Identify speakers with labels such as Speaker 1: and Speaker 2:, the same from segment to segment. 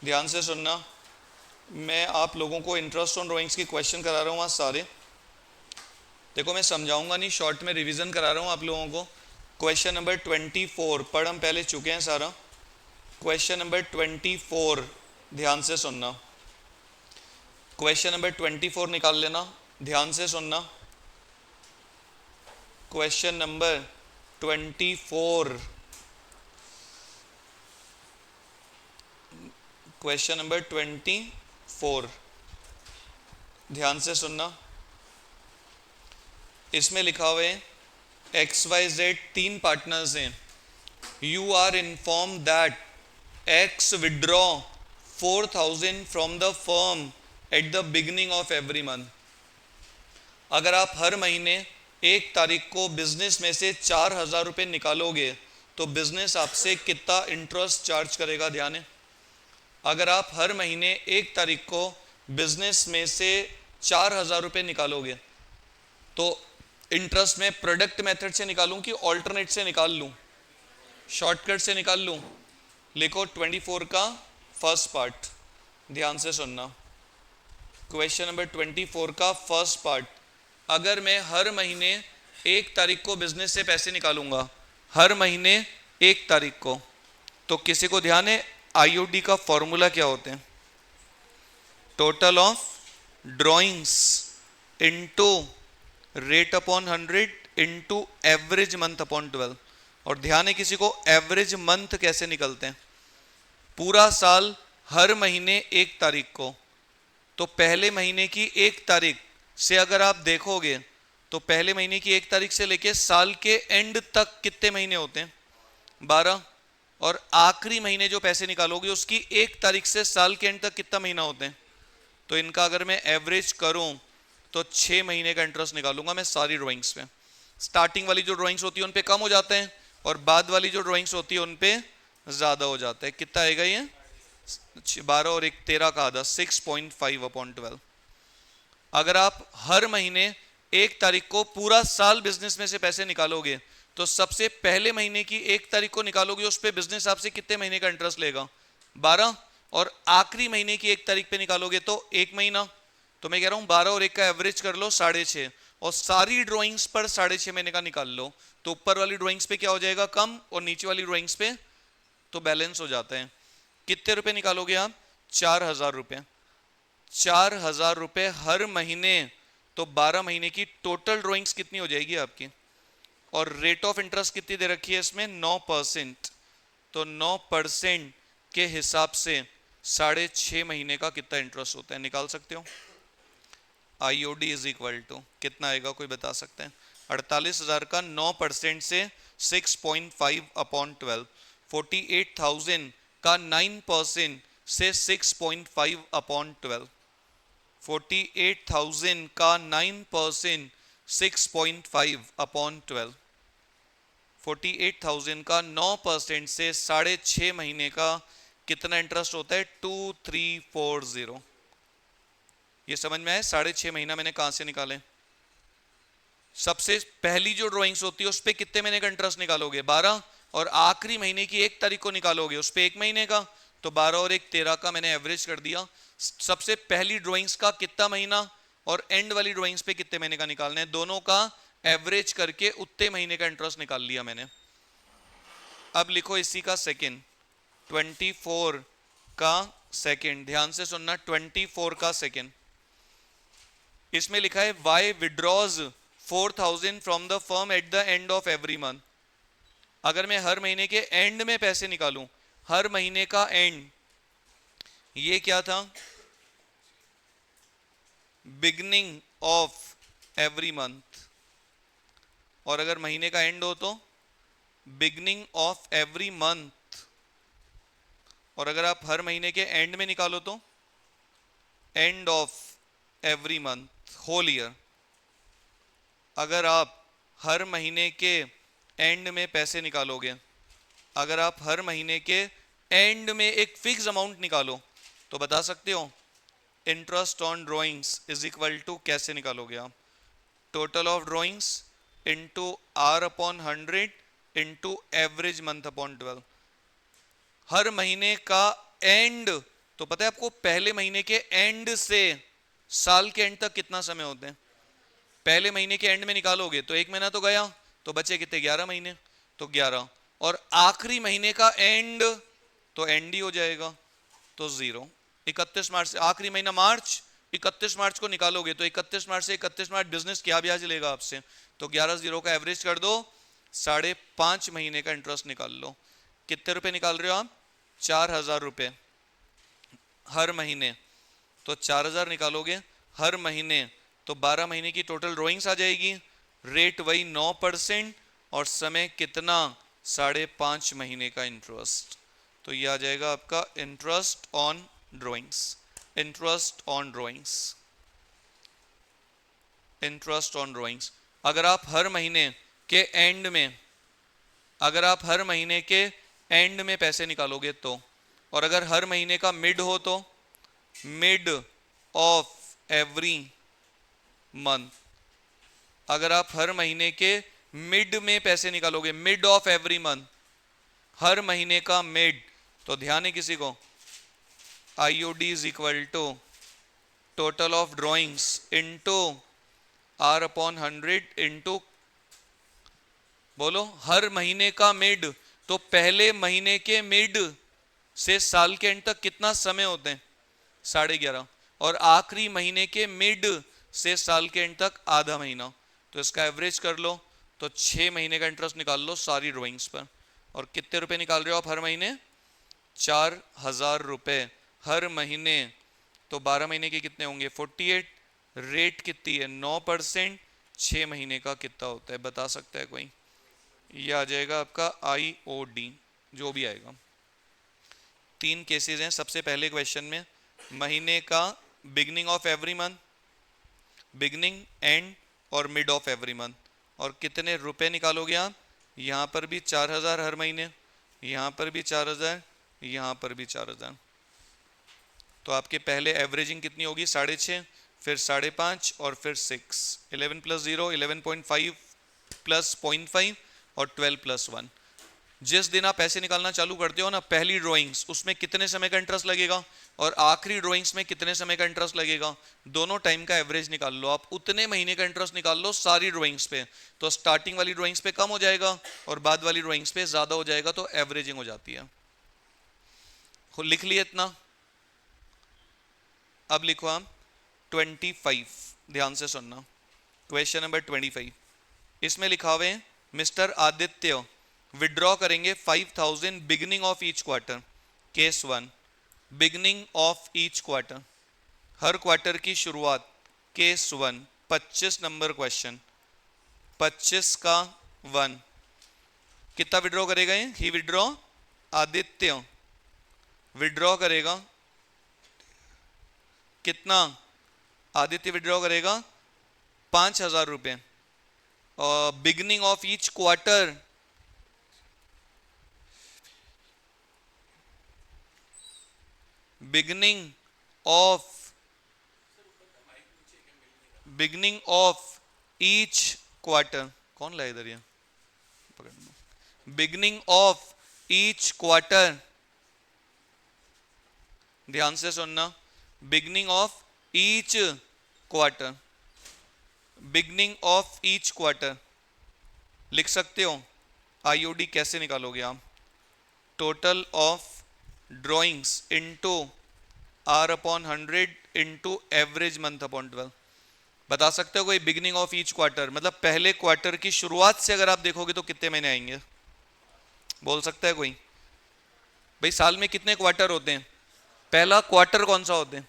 Speaker 1: ध्यान से सुनना। मैं आप लोगों को इंटरेस्ट ऑन ड्राइंग्स की क्वेश्चन करा रहा हूँ आज सारे। देखो मैं समझाऊंगा नहीं, शॉर्ट में रिवीजन करा रहा हूँ आप लोगों को। क्वेश्चन नंबर 24 पढ़ हम पहले चुके हैं सारा। क्वेश्चन नंबर 24 ध्यान से सुनना। क्वेश्चन नंबर 24 निकाल लेना, ध्यान से सुनना। क्वेश्चन नंबर 24, क्वेश्चन नंबर 24 ध्यान से सुनना। इसमें लिखा हुआ है XYZ तीन पार्टनर्स हैं। You are inform that X withdraw 4,000 from the firm at the beginning of every month. अगर आप हर महीने 1 तारीख को बिजनेस में से 4,000 रुपये निकालोगे तो बिजनेस आपसे कितना इंटरेस्ट चार्ज करेगा? ध्यान है। अगर आप हर महीने 1 तारीख को बिजनेस में से 4,000 रुपये निकालोगे तो इंटरेस्ट में प्रोडक्ट मेथड से निकालूं कि ऑल्टरनेट से निकाल लूं, शॉर्टकट से निकाल लूं? लिखो 24 का फर्स्ट पार्ट, ध्यान से सुनना। क्वेश्चन नंबर 24 का फर्स्ट पार्ट, अगर मैं हर महीने 1 तारीख को बिजनेस से पैसे निकालूंगा, हर महीने 1 तारीख को, तो किसी को ध्यान है आईओडी का फॉर्मूला क्या होते हैं? Total of drawings into rate upon 100 into average month upon 12। और ध्यान है किसी को एवरेज मंथ कैसे निकलते हैं? पूरा साल हर महीने 1 तारीख को, तो पहले महीने की 1 तारीख से अगर आप देखोगे तो पहले महीने की 1 तारीख से लेके साल के एंड तक कितने महीने होते हैं? 12। और आखिरी महीने जो पैसे निकालोगे उसकी 1 तारीख से साल के एंड तक कितना महीना होते हैं? तो इनका अगर मैं एवरेज करूं तो 6 महीने का इंटरेस्ट निकालूंगा मैं सारी ड्राइंग्स में। स्टार्टिंग वाली जो ड्राइंग्स होती है उन पे कम हो जाते हैं और बाद वाली जो ड्राइंग्स होती है उन पे ज्यादा हो जाता है। कितना आएगा ये? 12 और 1 13 का आधा, 6.5 अपॉन 12। अगर आप हर महीने 1 तारीख को पूरा साल बिजनेस में से पैसे निकालोगे तो सबसे पहले महीने की 1 तारीख को निकालोगे, उस पर बिजनेस आपसे कितने महीने का इंटरेस्ट लेगा? 12। और आखिरी महीने की 1 तारीख पे निकालोगे तो 1 महीना। तो मैं कह रहा हूं 12 और 1 का एवरेज कर लो 6.5, और सारी ड्राइंग्स पर 6.5 महीने का निकाल लो, तो ऊपर वाली ड्राइंग्स पे क्या हो जाएगा? कम, और नीचे वाली ड्राइंग्स पे तो बैलेंस हो जाता है। कितने रुपए निकालोगे आप? 4,000 रुपए। 4,000 रुपए हर महीने, तो 12 महीने की टोटल ड्राइंग्स कितनी हो जाएगी आपकी? और रेट ऑफ इंटरेस्ट कितनी दे रखी है इसमें? 9%। तो 9% के हिसाब से 6.5 महीने का कितना इंटरेस्ट होता है निकाल सकते हो। आईओडी इज इक्वल टू कितना आएगा, कोई बता सकते हैं? 48,000 का 9% से 6.5 अपॉन 12। 48,000 का 9% से 6.5 अपॉन 12। 48,000 का 9% 6.5 अपॉन 12। 48,000 का 9% से 6.5 महीने का कितना इंटरेस्ट होता है? 2340। ये समझ में आया? 6.5 महीना मैंने कहां से निकाले? सबसे पहली जो ड्राइंग्स होती है उस पर कितने महीने का इंटरेस्ट निकालोगे? 12। और आखिरी महीने की 1 तारीख को निकालोगे उस पर 1 महीने का, तो 12 और 1 13 का मैंने एवरेज कर दिया। सबसे पहली ड्राइंग्स का कितना महीना और एंड वाली ड्राइंग्स पे कितने महीने का निकालना है, दोनों का एवरेज करके उतने महीने का इंटरेस्ट निकाल लिया मैंने। अब लिखो इसी का सेकेंड, 24 का सेकेंड, ध्यान से सुनना। 24 का सेकेंड, इसमें लिखा है Y withdraws 4,000 from the firm at the end of every month. अगर मैं हर महीने के एंड में पैसे निकालूं, हर महीने का एंड, ये क्या था? Beginning of every month. और अगर महीने का एंड हो तो बिगनिंग ऑफ एवरी मंथ। और अगर आप हर महीने के एंड में निकालो तो end of every month, whole year. अगर आप हर महीने के एंड में पैसे निकालोगे, अगर आप हर महीने के एंड में एक फिक्स अमाउंट निकालो तो बता सकते हो interest on drawings is equal to, कैसे निकालोगे आप? Total of drawings into R upon 100 into average month upon 12। हर महीने का एंड तो पता है आपको पहले महीने के एंड से साल के एंड तक कितना समय होते हैं? पहले महीने के एंड में निकालोगे तो एक महीना तो गया, तो बचे कितने? 11 महीने, तो 11। और आखिरी महीने का एंड तो एंड ही हो जाएगा, तो 0। 31 मार्च से आखिरी महीना मार्च, 31 मार्च को निकालोगे तो 31 मार्च से 31 मार्च बिजनेस क्या ब्याज लेगा आपसे? तो 11 0 का एवरेज कर दो, 5.5 महीने का इंटरेस्ट निकाल लो। कितने रुपए निकाल रहे हो आप? 4,000 रुपए हर महीने। तो 4,000 निकालोगे हर महीने तो 12 महीने की टोटल ड्रॉइंग्स आ जाएगी। रेट वही 9% और समय कितना? 5.5 महीने का इंटरेस्ट। तो ये आ जाएगा आपका interest on drawings. Interest on drawings, interest on drawings. अगर आप हर महीने के एंड में, अगर आप हर महीने के एंड में पैसे निकालोगे तो, और अगर हर महीने का मिड हो तो मिड ऑफ एवरी मंथ। अगर आप हर महीने के मिड में पैसे निकालोगे, मिड ऑफ एवरी मंथ, हर महीने का मिड, तो ध्यान है किसी को? IOD is equal to total of drawings into R/100 into, बोलो, हर महीने का मिड। तो पहले महीने के मिड से साल के एंड तक कितना समय होते हैं? 11.5। और आखिरी महीने के मिड से साल के एंड तक आधा महीना। तो इसका एवरेज कर लो, तो 6 महीने का इंटरेस्ट निकाल लो सारी ड्राइंग्स पर। और कितने रुपए निकाल रहे हो आप हर महीने? 4,000 रुपए हर महीने। तो 12 महीने के कितने होंगे? 48। रेट कितनी है? 9%। 6 महीने का कितना होता है बता सकता है कोई? ये आ जाएगा आपका IOD, जो भी आएगा। 3 केसेस हैं। सबसे पहले क्वेश्चन में महीने का beginning of every month, beginning, and और मिड ऑफ एवरी मंथ। और कितने रुपए निकालोगे आप? यहाँ पर भी 4,000 हर महीने, यहाँ पर भी 4,000, यहाँ पर भी 4,000। तो आपके पहले एवरेजिंग कितनी होगी? 6.5, फिर 5.5 और फिर 6। 11 + 0 11.5 + 0.5 और 12 + 1। जिस दिन आप पैसे निकालना चालू करते हो ना, पहली ड्राइंग्स, उसमें कितने समय का इंटरेस्ट लगेगा और आखिरी ड्राइंग्स में कितने समय का इंटरेस्ट लगेगा, दोनों टाइम का एवरेज निकाल लो आप। उतने महीने का इंटरेस्ट निकाल लो सारी ड्राइंग्स पे। तो स्टार्टिंग वाली ड्राइंग्स पे कम हो जाएगा और बाद वाली ड्राइंग्स पे ज्यादा हो जाएगा, तो एवरेजिंग हो जाती है। लिख लिया इतना। अब लिखो आप 25। ध्यान से सुनना, क्वेश्चन नंबर 25। इसमें लिखा हुआ है मिस्टर आदित्य विड्रॉ करेंगे 5,000 beginning of each quarter. Case 1, beginning of each quarter, हर क्वार्टर की शुरुआत। Case 1, 25 number question. 25 का 1 कितना विड्रॉ करेगा? ही विड्रॉ, आदित्य विड्रॉ करेगा कितना? आदित्य विड्रॉ करेगा 5,000 रुपये। और beginning of each quarter, beginning of, beginning of each quarter, कौन लाए इधर ये? बिगनिंग ऑफ ईच क्वार्टर, ध्यान से सुनना, beginning of each quarter, beginning of each quarter लिख सकते हो। IOD कैसे निकालोगे आप? Total of drawings into R/100 into average month upon 12। बता सकते हो कोई? बिगनिंग ऑफ ईच क्वार्टर मतलब पहले क्वार्टर की शुरुआत से अगर आप देखोगे तो कितने महीने आएंगे? बोल सकता है कोई? भाई साल में कितने क्वार्टर होते हैं? पहला क्वार्टर कौन सा होते हैं?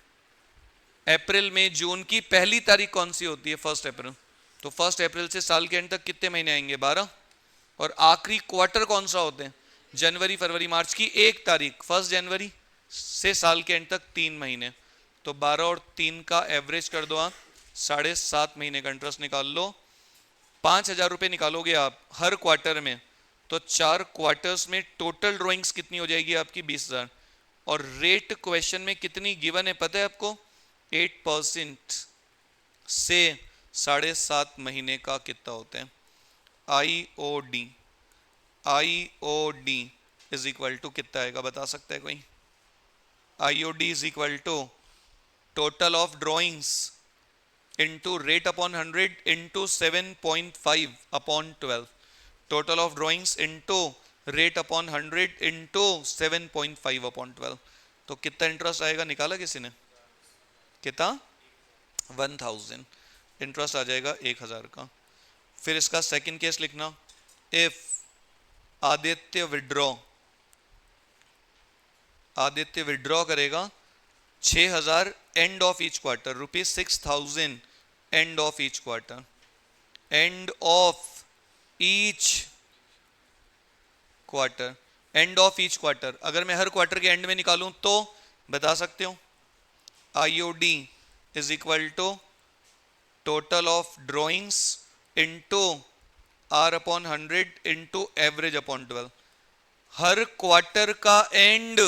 Speaker 1: अप्रैल मई जून की पहली तारीख कौन सी होती है? 1 अप्रैल। तो 1 अप्रैल से साल के एंड तक कितने महीने आएंगे? 12। और आखिरी क्वार्टर कौन सा होते हैं? जनवरी फरवरी मार्च की 1 तारीख, 1 जनवरी से साल के एंड तक 3 महीने। तो 12 और 3 का एवरेज कर दो आप, 7.5 महीने का इंटरेस्ट निकाल लो। 5,000 रुपये निकालोगे आप हर क्वार्टर में, तो 4 क्वार्टर्स में टोटल ड्रॉइंग्स कितनी हो जाएगी आपकी? 20,000। और रेट क्वेश्चन में कितनी गिवन है पता है आपको? 8% से 7.5 महीने का कितना होते हैं? IOD, IOD is equal to कितना आएगा बता सकता है कोई? IOD is equal to total of drawings into rate upon 100 into 7.5 upon 12. Total of drawings into rate upon 100 into 7.5 upon 12. तो कितना इंटरेस्ट आएगा निकाला किसी ने? कितना? 1000 इंटरेस्ट आ जाएगा 1000 का। फिर इसका सेकंड केस लिखना, इफ आदित्य विड्रॉ करेगा 6000 and of each quarter, ₹6000 and of each quarter, and of each quarter, and of each quarter. अगर मैं हर क्वार्टर के एंड में निकालूं तो बता सकते हो, IOD is equal to total of drawings into R upon 100 into average upon 12। हर क्वार्टर का एंड,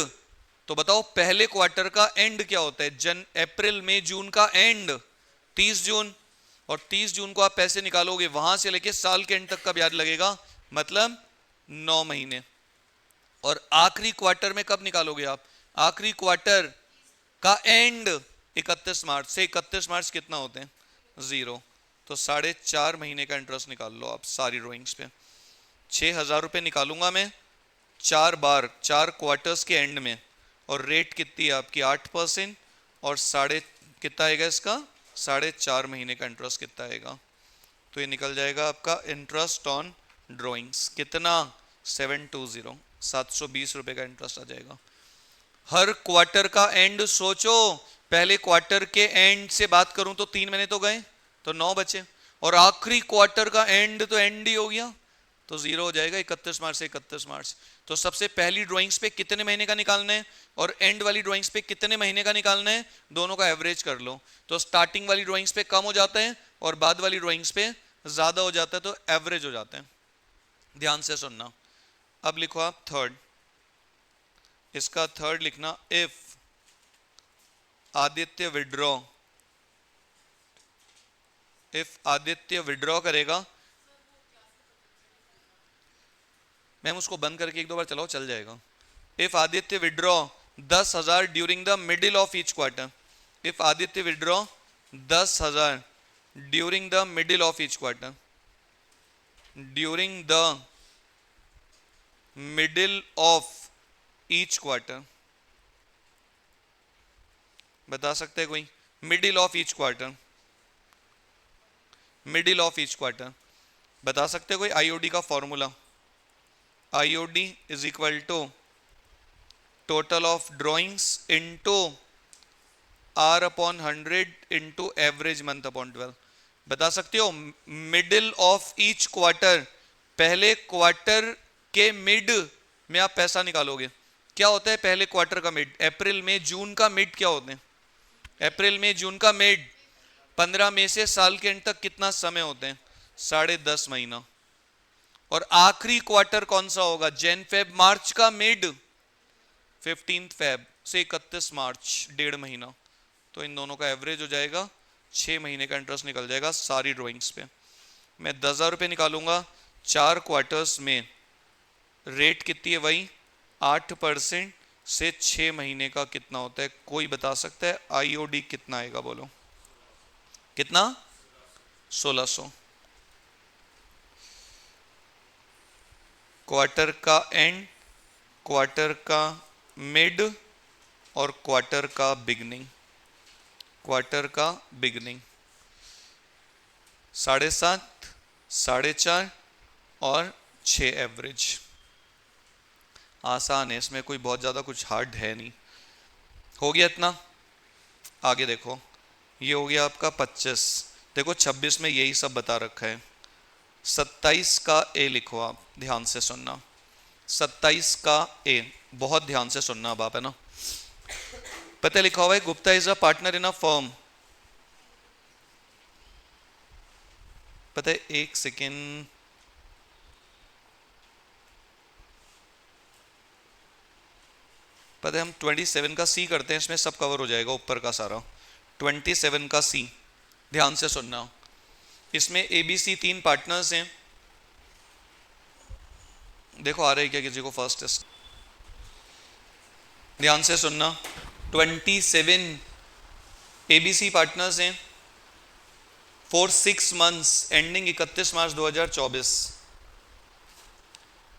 Speaker 1: तो बताओ पहले क्वार्टर का एंड क्या होता है? अप्रैल मई जून का एंड 30 जून, और 30 जून को आप पैसे निकालोगे, वहां से लेके साल के एंड तक का ब्याज लगेगा, मतलब 9 महीने। और आखिरी क्वार्टर में कब निकालोगे आप? आखिरी क्वार्टर का एंड 31 मार्च से। 31 मार्च कितना होते हैं? 0। तो 4.5 महीने का इंटरेस्ट निकाल लो आप सारी ड्रॉइंग्स पे। 6000 रुपये निकालूंगा मैं 4 बार, 4 क्वार्टर्स के एंड में, और रेट कितनी है आपकी? 8%, और कितना आएगा इसका? 4.5 महीने का इंटरेस्ट कितना आएगा? तो ये निकल जाएगा आपका इंटरेस्ट ऑन ड्रॉइंग्स कितना? 720 रुपए का इंटरेस्ट आ जाएगा। हर क्वार्टर का एंड सोचो, पहले क्वार्टर के एंड से बात करूं तो 3 महीने तो गए, तो 9 बचे, और आखिरी क्वार्टर का एंड तो एंड ही हो गया, तो 0 हो जाएगा 31 मार्च से 31 मार्च। तो सबसे पहली ड्राइंग्स पे कितने महीने का निकालना है और एंड वाली ड्राइंग्स पे कितने महीने का निकालना है, दोनों का एवरेज कर लो। तो स्टार्टिंग वाली ड्राइंग्स पे कम हो जाता है और बाद वाली ड्राइंग्स पे ज्यादा हो जाता है, तो एवरेज हो जाता है। ध्यान से सुनना। अब लिखो आप थर्ड, इसका थर्ड लिखना, इफ आदित्य विड्रॉ करेगा, मैम उसको बंद करके 1-2 बार चलाओ, चल जाएगा। If Aditya withdraw 10,000 during the middle of each quarter, if Aditya withdraw 10,000 during the middle of each quarter, during the middle of each quarter, बता सकते हैं कोई? Middle of each quarter, middle of each quarter बता सकते हैं कोई? आईओडी का formula, IOD is equal to total of drawings into R upon 100 into average month upon 12। बता सकते हो? मिडिल ऑफ ईच क्वार्टर, पहले क्वार्टर के मिड में आप पैसा निकालोगे। क्या होता है पहले क्वार्टर का मिड? अप्रैल में जून का मिड क्या होते हैं? अप्रैल में जून का मिड। 15 मई से साल के एंड तक कितना समय होते हैं? 10.5 महीना। और आखिरी क्वार्टर कौन सा होगा? जैन फेब मार्च का मिड, 15 फेब से 31 मार्च, 1.5 महीना। तो इन दोनों का एवरेज हो जाएगा, 6 महीने का इंटरेस्ट निकल जाएगा सारी ड्राइंग्स पे। मैं 10,000 रुपये निकालूंगा 4 क्वार्टर्स में, रेट कितनी है? वही 8% से 6 महीने का कितना होता है? कोई बता सकता है? IOD कितना आएगा बोलो? कितना? 1600। क्वार्टर का एंड, क्वार्टर का मिड और क्वार्टर का बिगनिंग, क्वार्टर का बिगनिंग 7.5, 4.5 और 6 एवरेज। आसान है, इसमें कोई बहुत ज़्यादा कुछ हार्ड है नहीं। हो गया इतना? आगे देखो, ये हो गया आपका 25। देखो 26 में यही सब बता रखा है। 27 का ए लिखो आप, ध्यान से सुनना। 27 का ए बहुत ध्यान से सुनना अब आप, है ना। पता लिखा हुआ है Gupta is a partner in a firm. पता है, एक सेकेंड, पता है हम 27 का सी करते हैं, इसमें सब कवर हो जाएगा ऊपर का सारा। 27 का सी ध्यान से सुनना। इसमें ABC 3 पार्टनर्स हैं। देखो आ रहा है क्या किसी को? फर्स्ट टेस्ट ध्यान से सुनना। 27 एबीसी पार्टनर्स हैं फॉर 6 months एंडिंग 31 मार्च 2024।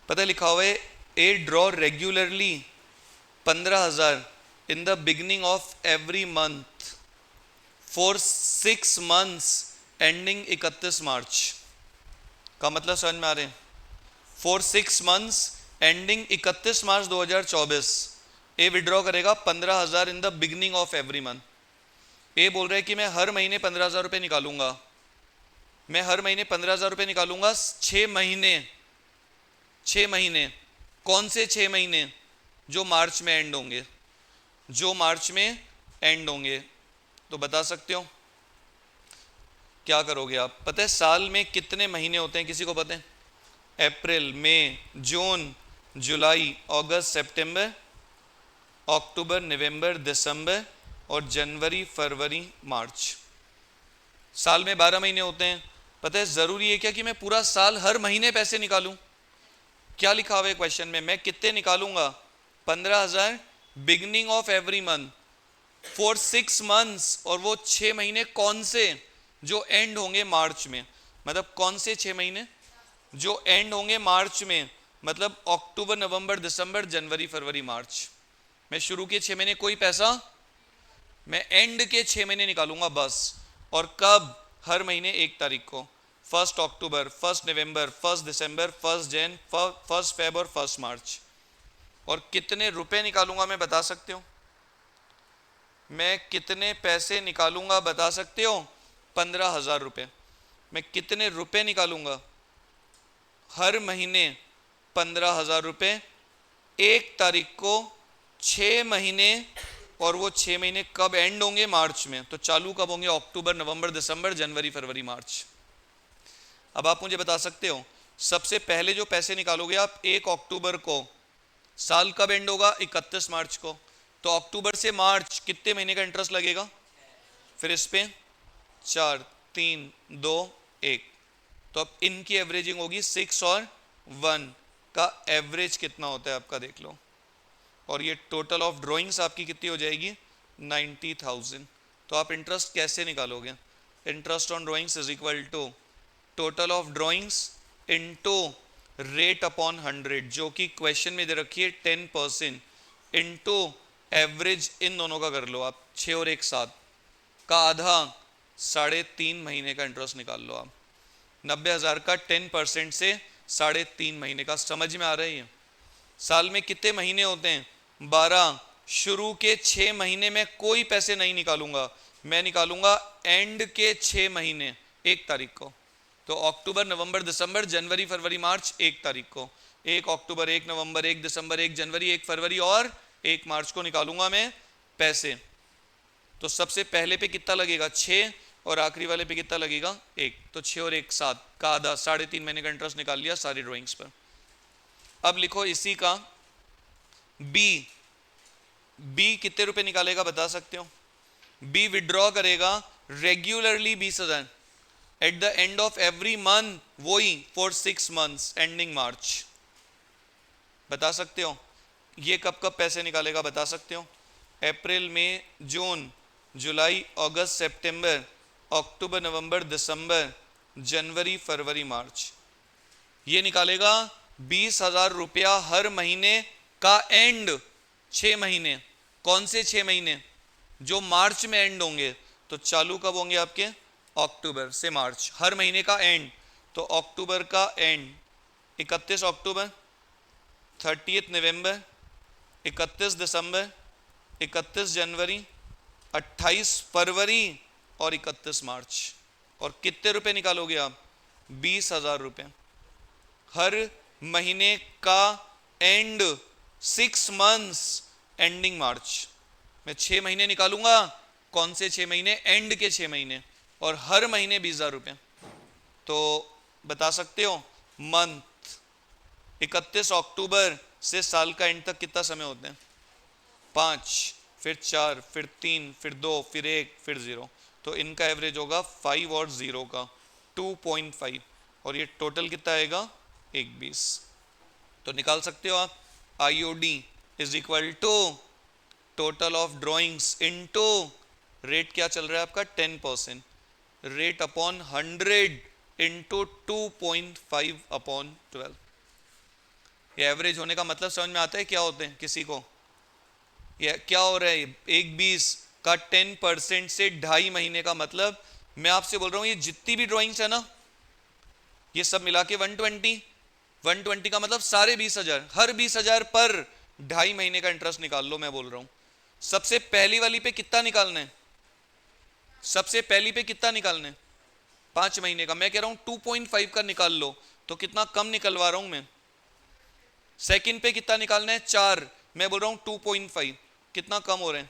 Speaker 1: पता है लिखा हुआ है A draw regularly 15,000 in the beginning of every month for 6 months ending 31 March का मतलब समझ में आ रहे हैं? For 6 months ending 31 March 2024 A withdraw करेगा 15,000 in the beginning of every month. A बोल रहा है कि मैं हर महीने 15,000 रुपये निकालूंगा, मैं हर महीने 15,000 रुपये निकालूंगा 6 महीने। 6 महीने कौन से 6 महीने? जो मार्च में एंड होंगे, जो मार्च में एंड होंगे। तो बता सकते हो क्या करोगे आप? पता है साल में कितने महीने होते हैं, किसी को पता है? अप्रैल, मई, जून, जुलाई, अगस्त, सितंबर, अक्टूबर, नवंबर, दिसंबर और जनवरी, फरवरी, मार्च। साल में 12 महीने होते हैं। पता है ज़रूरी है क्या कि मैं पूरा साल हर महीने पैसे निकालूं? क्या लिखा हुआ है क्वेश्चन में? मैं कितने निकालूंगा? 15,000 beginning of every month for 6 months, और वो 6 महीने कौन से? जो एंड होंगे मार्च में। मतलब कौन से 6 महीने? जो एंड होंगे मार्च में, मतलब अक्टूबर, नवंबर, दिसंबर, जनवरी, फरवरी, मार्च। मैं शुरू के 6 महीने कोई पैसा, मैं एंड के 6 महीने निकालूंगा बस। और कब? हर महीने 1 तारीख को। 1 अक्टूबर, 1 नवंबर, 1 दिसंबर, 1 जन, 1 फेब और 1 मार्च। और कितने रुपए निकालूंगा मैं बता सकते हो? मैं कितने पैसे निकालूंगा बता सकते हो? 15,000 रुपये। मैं कितने रुपए निकालूंगा? हर महीने 15,000 रुपये 1 तारीख को 6 महीने। और वो 6 महीने कब एंड होंगे? मार्च में। तो चालू कब होंगे? अक्टूबर, नवंबर, दिसंबर, जनवरी, फरवरी, मार्च। अब आप मुझे बता सकते हो सबसे पहले जो पैसे निकालोगे आप 1 अक्टूबर को, साल कब एंड होगा? 31 मार्च को। तो अक्टूबर से मार्च कितने महीने का इंटरेस्ट लगेगा? फिर इस पे 4, 3, 2, 1। तो अब इनकी एवरेजिंग होगी 6 और 1 का एवरेज कितना होता है आपका देख लो। और ये टोटल ऑफ ड्राइंग्स आपकी कितनी हो जाएगी? 90,000। तो आप इंटरेस्ट कैसे निकालोगे? Interest on drawings is equal to total of drawings into rate upon 100, जो कि क्वेश्चन में दे रखी है 10%, इनटू एवरेज इन दोनों का कर लो आप, 6 और 1 7 का आधा, 3.5 महीने का इंटरेस्ट निकाल लो आप। 90,000 का 10% से 3.5 महीने का। समझ में आ रहा है ये? साल में कितने महीने होते हैं? 12। शुरू के 6 महीने में कोई पैसे नहीं निकालूंगा, मैं निकालूंगा एंड के 6 महीने 1 तारीख को। तो अक्टूबर, नवंबर, दिसंबर, जनवरी, फरवरी, मार्च 1 तारीख को। 1 अक्टूबर, 1 नवंबर, 1 दिसंबर, 1 जनवरी, 1 फरवरी और 1 मार्च को निकालूंगा मैं पैसे। तो सबसे पहले पे कितना लगेगा? 6, और आखिरी वाले पे कितना लगेगा? 1। तो 6 और 1 7 का आधा, 3.5 महीने का इंटरेस्ट निकाल लिया सारी ड्राइंग्स पर। अब लिखो इसी का बी। बी कितने रुपए निकालेगा बता सकते हो? बी विड्रॉ करेगा regularly 20,000 eight the end of every month, वही फॉर 6 months एंडिंग मार्च। बता सकते हो ये कब कब पैसे निकालेगा? बता सकते हो? अप्रैल, मई, जून, जुलाई, अगस्त, सितंबर, अक्टूबर, नवंबर, दिसंबर, जनवरी, फरवरी, मार्च। ये निकालेगा 20,000 रुपया हर महीने का एंड 6 महीने। कौन से 6 महीने? जो मार्च में एंड होंगे। तो चालू कब होंगे आपके? अक्टूबर से मार्च, हर महीने का एंड। तो अक्टूबर का एंड 31 अक्टूबर, 30 नवंबर, 31 दिसंबर, 31 जनवरी, 28 फरवरी और 31 मार्च। और कितने रुपए निकालोगे आप? 20,000 रुपये हर महीने का एंड 6 months एंडिंग मार्च। मैं 6 महीने निकालूंगा। कौन से 6 महीने? एंड के 6 महीने। और हर महीने 20,000 रुपये। तो बता सकते हो मंथ 31 अक्टूबर से साल का एंड तक कितना समय होते हैं? 5, फिर 4, फिर 3, फिर 2, फिर 1, फिर 0। तो इनका एवरेज होगा 5 और 0 का 2.5। और ये टोटल कितना आएगा? 120। तो निकाल सकते हो आप IOD is equal to total of drawings into rate क्या चल रहा है आपका 10%, रेट अपॉन 100 इंटू 2.5 अपॉन 12। ये एवरेज होने का मतलब समझ में आता है क्या होते हैं किसी को? ये क्या हो रहा है, एक 20 का 10% से 2.5 महीने का मतलब, मैं आपसे बोल रहा हूं ये जितनी भी ड्राइंग्स है ना, ये सब मिला के 120 का मतलब सारे 20,000, हर 20,000 पर 2.5 महीने का इंटरेस्ट निकाल लो। मैं बोल रहा हूं सबसे पहली वाली पे कितना निकालना है, सबसे पहली पे कितना निकालना है 5 महीने का। मैं कह रहा हूं 2.5 का निकाल लो, तो कितना कम निकलवा रहा हूं मैं। सेकंड पे कितना निकालना है 4, मैं बोल रहा हूं 2.5, कितना कम हो रहे हैं,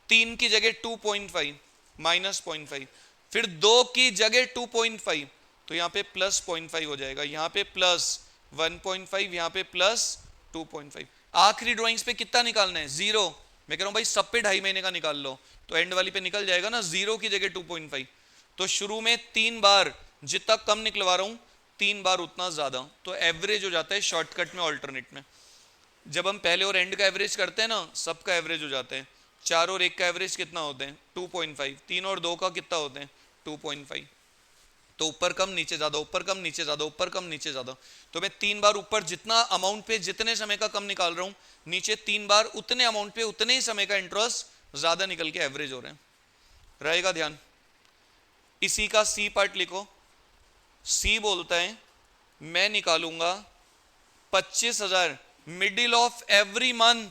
Speaker 1: 3 की जगह 2.5 माइनस 0.5, फिर 2 की जगह 2.5, तो यहाँ पे प्लस 0.5 हो जाएगा, यहाँ पे प्लस 1.5, यहाँ पे प्लस 2.5। आखिरी ड्राइंग्स पे कितना निकालना है 0, मैं कह रहा हूं भाई सब पे 2.5 महीने का निकाल लो, तो एंड वाली पे निकल जाएगा ना 0 की जगह 2.5। तो शुरू में 3 बार जितना कम निकलवा रहा हूं 3 बार उतना ज्यादा, तो एवरेज हो जाता है शॉर्टकट में, ऑल्टरनेट में। जब हम पहले और एंड का एवरेज करते हैं ना, सबका एवरेज हो जाते हैं। 4 और 1 का एवरेज कितना होते हैं 2.5, 3 और 2 का कितना होते हैं 2.5, तो ऊपर कम नीचे ज्यादा, ऊपर कम नीचे ज्यादा, ऊपर कम नीचे ज्यादा। तो मैं 3 बार ऊपर जितना अमाउंट पे जितने समय का कम निकाल रहा हूं, नीचे 3 बार उतने अमाउंट पे उतने ही समय का इंटरेस्ट ज्यादा निकल के एवरेज हो रहे हैं। रहेगा ध्यान। इसी का सी पार्ट लिखो। सी बोलता है मैं निकालूंगा 25,000 middle of every month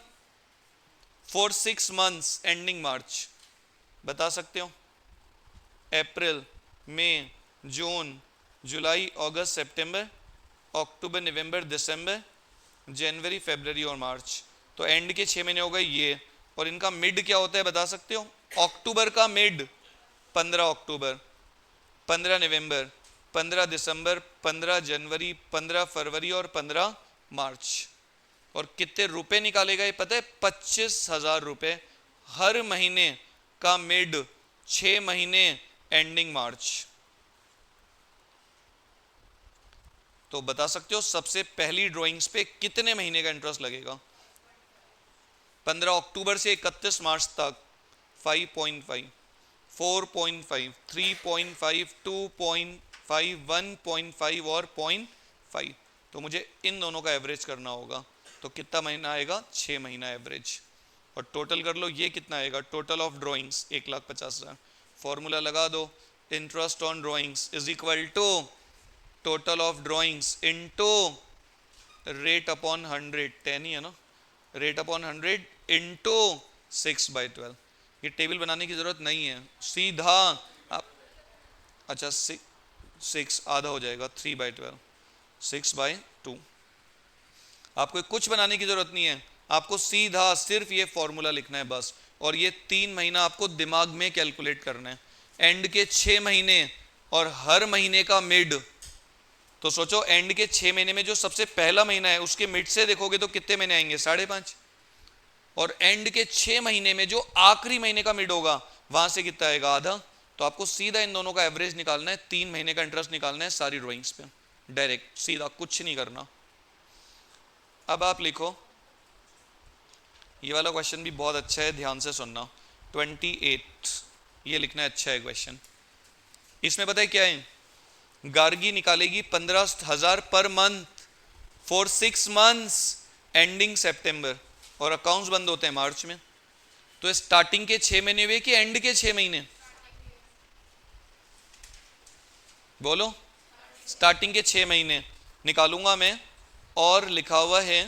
Speaker 1: for 6 months ending मार्च। बता सकते हो अप्रैल, मई, जून, जुलाई, अगस्त, सितंबर, अक्टूबर, नवंबर, दिसंबर, जनवरी, फरवरी और मार्च। तो एंड के 6 महीने हो गए ये, और इनका मिड क्या होता है बता सकते हो? अक्टूबर का मिड 15 अक्टूबर, 15 नवंबर, 15 दिसंबर, 15 जनवरी, 15 फरवरी और 15 मार्च। और कितने रुपए निकालेगा ये पता है? 25,000 रुपए हर महीने का मिड, 6 महीने एंडिंग मार्च। तो बता सकते हो सबसे पहली ड्राइंग्स पे कितने महीने का इंटरेस्ट लगेगा? 15 अक्टूबर से 31 मार्च तक 5.5, 4.5, 3.5, 2.5, 1.5 और 0.5। तो मुझे इन दोनों का एवरेज करना होगा, तो कितना महीना आएगा 6 महीना एवरेज। और टोटल कर लो ये कितना आएगा, टोटल ऑफ ड्राइंग्स 1,50,000। फॉर्मूला लगा दो, interest on drawings is equal to total of drawings into rate upon 100, 10 ही है ना, रेट अपॉन 100 इनटू 6/12। ये टेबल बनाने की जरूरत नहीं है, सीधा आप, अच्छा 6 आधा हो जाएगा 3/12, 6/2। आपको कुछ बनाने की जरूरत नहीं है, आपको सीधा सिर्फ ये फॉर्मूला लिखना है बस, और ये 3 महीना आपको दिमाग में कैलकुलेट करना है, एंड के 6 महीने और हर महीने का मिड। तो सोचो एंड के 6 महीने में जो सबसे पहला महीना है उसके मिड से देखोगे तो कितने महीने आएंगे 5.5, और एंड के 6 महीने में जो आखिरी महीने का मिड होगा वहां से कितना आएगा आधा। तो आपको सीधा इन दोनों का एवरेज निकालना है, 3 महीने का इंटरेस्ट निकालना है सारी ड्राइंग्स पे, डायरेक्ट सीधा, कुछ नहीं करना। अब आप लिखो, ये वाला क्वेश्चन भी बहुत अच्छा है, ध्यान से सुनना। 28 ये लिखना है, अच्छा है क्वेश्चन। इसमें पता है क्या है, गार्गी निकालेगी 15,000 per month for 6 months ending September, और अकाउंट्स बंद होते हैं मार्च में। तो स्टार्टिंग के 6 महीने हुए कि एंड के 6 महीने? बोलो, स्टार्टिंग के 6 महीने निकालूंगा मैं, और लिखा हुआ है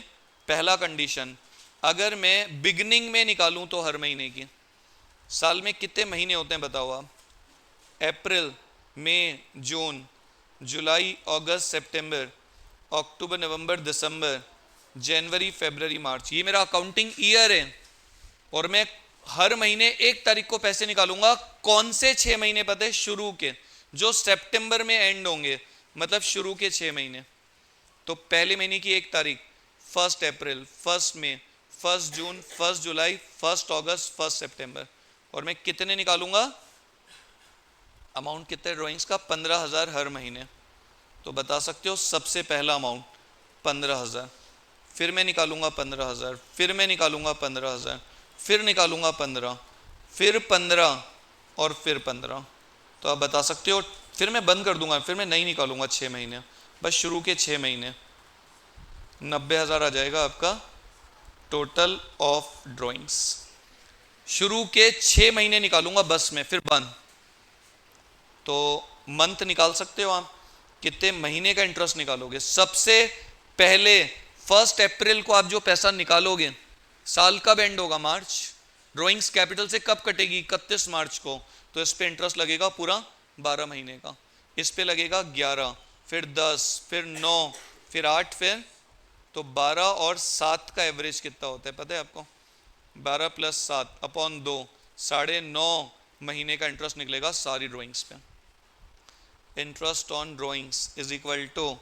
Speaker 1: पहला कंडीशन, अगर मैं बिगनिंग में निकालूं तो हर महीने की। साल में कितने महीने होते हैं बताओ आप? अप्रैल, मई, जून, जुलाई, अगस्त, सितंबर, अक्टूबर, नवंबर, दिसंबर, जनवरी, फरवरी, मार्च। ये मेरा अकाउंटिंग ईयर है, और मैं हर महीने 1 तारीख को पैसे निकालूंगा। कौन से 6 महीने पता है? शुरू के, जो सितंबर में एंड होंगे, मतलब शुरू के 6 महीने। तो पहले महीने की 1 तारीख 1 अप्रैल, 1 मई, 1 जून, 1 जुलाई, 1 अगस्त, 1 सितंबर। और मैं कितने निकालूंगा? अमाउंट कितने ड्राइंग्स का? 15,000 हर महीने। तो बता सकते हो सबसे पहला अमाउंट 15,000, फिर मैं निकालूंगा 15,000, फिर मैं निकालूंगा 15,000, फिर निकालूंगा 15, फिर 15 और फिर 15। तो आप बता सकते हो, फिर मैं बंद कर दूंगा, फिर मैं नहीं निकालूंगा 6 महीने, बस शुरू के 6 महीने। 90,000 आ जाएगा आपका टोटल ऑफ ड्राइंग्स। शुरू के 6 महीने निकालूंगा बस में, फिर बंद। तो मंथ निकाल सकते हो आप, कितने महीने का इंटरेस्ट निकालोगे। सबसे पहले 1 अप्रैल को आप जो पैसा निकालोगे, साल कब एंड होगा, मार्च। ड्राइंग्स कैपिटल से कब कटेगी, 31 मार्च को। तो इस पे इंटरेस्ट लगेगा पूरा 12 महीने का। इस पे लगेगा 11, फिर 10, फिर 9, फिर 8, फिर तो 12 और 7 का एवरेज कितना होता है पता है आपको। 12 + 7 अपॉन 2, 9.5 महीने का इंटरेस्ट निकलेगा सारी ड्राइंग्स पे। Interest on drawings is equal to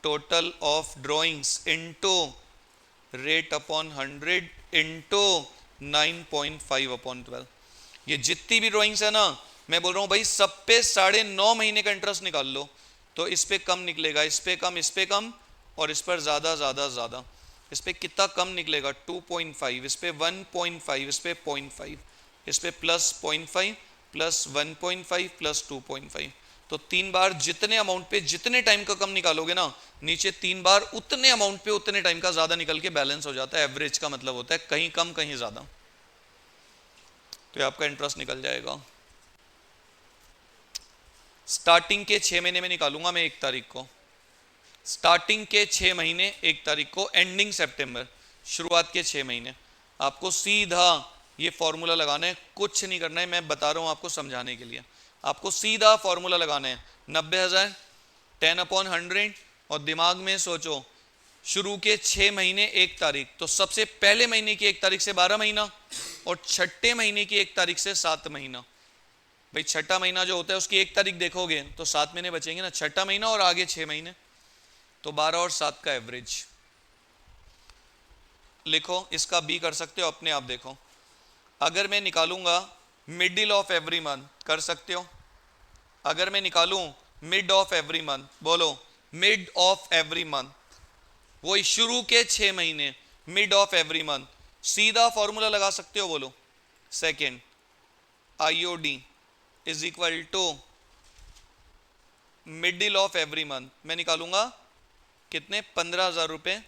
Speaker 1: total of drawings into rate upon 100 into 9.5 upon 12। ये जितनी भी ड्राइंग्स है ना, मैं बोल रहा हूँ भाई सब पे 9.5 महीने का इंटरेस्ट निकाल लो, तो इस पे कम निकलेगा, इस पे कम, इस पे कम, और इस पर ज़्यादा ज़्यादा ज़्यादा। इस पे कितना कम निकलेगा, 2.5, इस पे 1.5, इस पे 0.5, इस पे प्लस 0.5 प्लस 1.5 प्लस 2.5। तो 3 बार जितने अमाउंट पे जितने टाइम का कम निकालोगे ना, नीचे 3 बार उतने अमाउंट पे उतने टाइम का ज़्यादा निकल के बैलेंस हो जाता है। एवरेज का मतलब होता है कहीं कम कहीं ज़्यादा। तो ये आपका इंटरेस्ट निकल जाएगा। स्टार्टिंग के 6 महीने में निकालूंगा मैं 1 तारीख को, स्टार्टिंग के 6 महीने 1 तारीख को, एंडिंग सितंबर, शुरुआत के 6 महीने। आपको सीधा ये फॉर्मूला लगाना है, कुछ नहीं करना है, मैं बता रहा हूँ आपको समझाने के लिए। आपको सीधा फॉर्मूला लगाना है 90,000 10/100, और दिमाग में सोचो शुरू के 6 महीने 1 तारीख, तो सबसे पहले महीने की 1 तारीख से 12 महीना, और छठे महीने की 1 तारीख से 7 महीना। भाई छठा महीना जो होता है उसकी 1 तारीख देखोगे तो 7 महीने बचेंगे ना, छठा महीना और आगे 6 महीने, तो 12 और 7 का एवरेज लिखो। इसका बी कर सकते हो अपने आप, देखो अगर मैं निकालूंगा मिडिल ऑफ एवरी मंथ, कर सकते हो। अगर मैं निकालूं मिड ऑफ एवरी मंथ, बोलो मिड ऑफ एवरी मंथ, वही शुरू के 6 महीने, मिड ऑफ एवरी मंथ, सीधा फॉर्मूला लगा सकते हो, बोलो second IOD is equal to middle of every month. मैं निकालूंगा कितने, 15,000 रुपए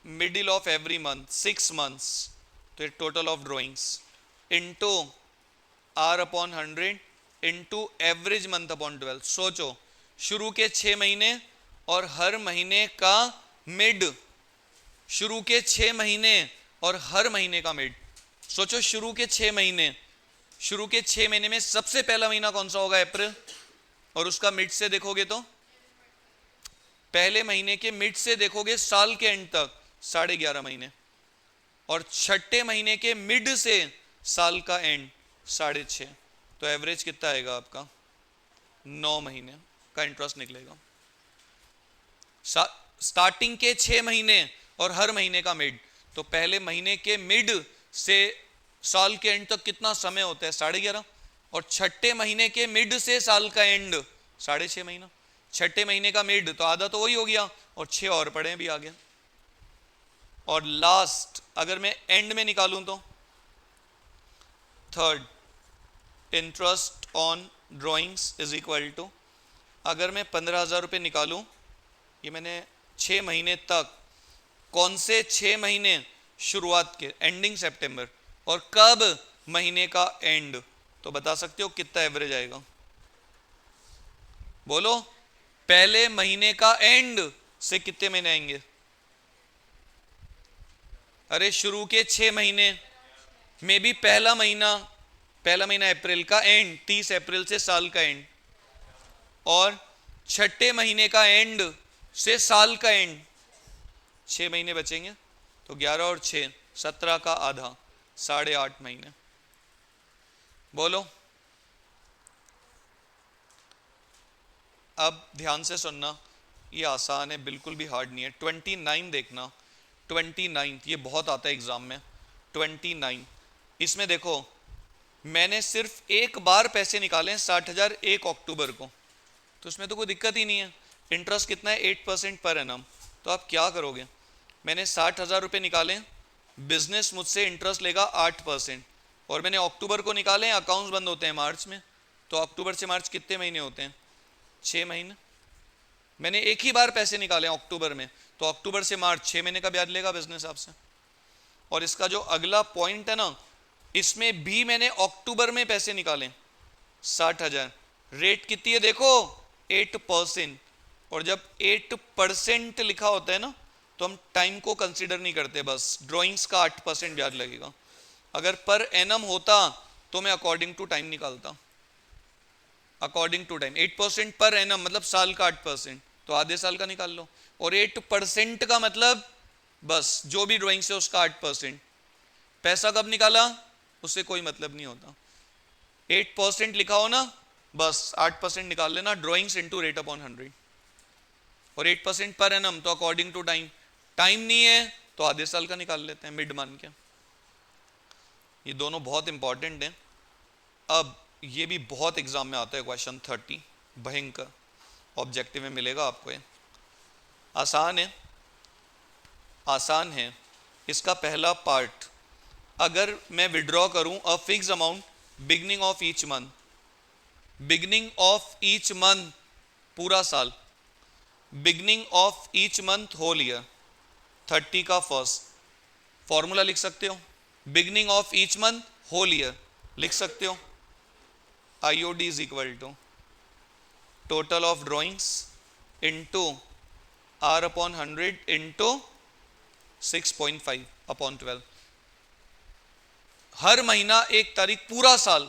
Speaker 1: middle of every month 6 months, तो total of drawings into R/100 into average month upon 12। सोचो शुरू के 6 महीने और हर महीने का मिड, शुरू के 6 महीने और हर महीने का मिड। सोचो शुरू के 6 महीने, शुरू के 6 महीने में सबसे पहला महीना कौन सा होगा, अप्रैल, और उसका मिड से देखोगे तो पहले महीने के मिड से देखोगे साल के एंड तक 11.5 महीने, और छठे महीने के मिड से साल का एंड 6.5। तो एवरेज कितना आएगा आपका, 9 महीने का इंटरेस्ट निकलेगा। स्टार्टिंग के 6 महीने और हर महीने का मिड, तो पहले महीने के मिड से साल के एंड तक कितना समय होता है, 11.5, और छठे महीने के मिड से साल का एंड 6.5 महीना। छठे महीने का मिड तो आधा तो वही हो गया, और 6 और पड़े भी आगे। और लास्ट अगर मैं एंड में निकालूं तो third interest on drawings is equal to, अगर मैं 15,000 रुपये निकालूं, ये मैंने 6 महीने तक, कौन से 6 महीने, शुरुआत के, एंडिंग सितंबर, और कब, महीने का एंड, तो बता सकते हो कितना एवरेज आएगा, बोलो। पहले महीने का एंड से कितने महीने आएंगे, अरे शुरू के 6 महीने में भी पहला महीना अप्रैल का एंड, 30 अप्रैल से साल का एंड, और छठे महीने का एंड से साल का एंड, 6 महीने बचेंगे, तो 11 और 6 17 का आधा, 8.5 महीने। बोलो अब ध्यान से सुनना, ये आसान है, बिल्कुल भी हार्ड नहीं है। 29 देखना, 29 ये बहुत आता है एग्जाम में। 29 इसमें देखो मैंने सिर्फ एक बार पैसे निकाले हैं 60,000 1 अक्टूबर को, तो उसमें तो कोई दिक्कत ही नहीं है। इंटरेस्ट कितना है, 8% पर एनम। तो आप क्या करोगे, मैंने 60,000 रुपये निकाले बिजनेस मुझसे इंटरेस्ट लेगा 8%, और मैंने अक्टूबर को निकाले हैं, अकाउंट्स बंद होते हैं मार्च में, तो अक्टूबर से मार्च कितने महीने होते हैं? 6 महीने। मैंने एक ही बार पैसे निकाले हैं अक्टूबर में, तो अक्टूबर से मार्च 6 महीने का ब्याज लेगा बिजनेस आपसे। और इसका जो अगला पॉइंट है ना, इसमें भी मैंने अक्टूबर में पैसे निकाले 60,000, रेट कितनी है देखो, 8%। और जब 8% लिखा होता है ना, तो हम टाइम को कंसीडर नहीं करते, बस ड्राइंग्स का 8% ब्याज लगेगा। अगर पर एनम होता तो मैं अकॉर्डिंग टू टाइम निकालता, अकॉर्डिंग टू टाइम। 8% पर एनम मतलब साल का 8%, तो आधे साल का निकाल लो। और 8% का मतलब बस जो भी ड्राइंग से उसका 8%। पैसा कब निकाला उससे कोई मतलब नहीं होता, 8% लिखा हो ना, बस 8% निकाल लेना, ड्राइंग्स इनटू रेट अपॉन 100। और 8% पर एनम तो अकॉर्डिंग टू टाइम, टाइम नहीं है तो आधे साल का निकाल लेते हैं मिड मान के। ये दोनों बहुत इंपॉर्टेंट हैं। अब ये भी बहुत एग्जाम में आता है, क्वेश्चन 30 भयंकर, ऑब्जेक्टिव में मिलेगा आपको। ये आसान है, आसान है। इसका पहला पार्ट, अगर मैं विड्रॉ करूं a fix amount beginning of each month, beginning of each month पूरा साल, beginning of each month whole year, 30 का फर्स्ट, फॉर्मूला लिख सकते हो, beginning of each month whole year लिख सकते हो, IOD is equal to total of drawings into R upon 100 into 6.5 upon 12। हर महीना एक तारीख, पूरा साल,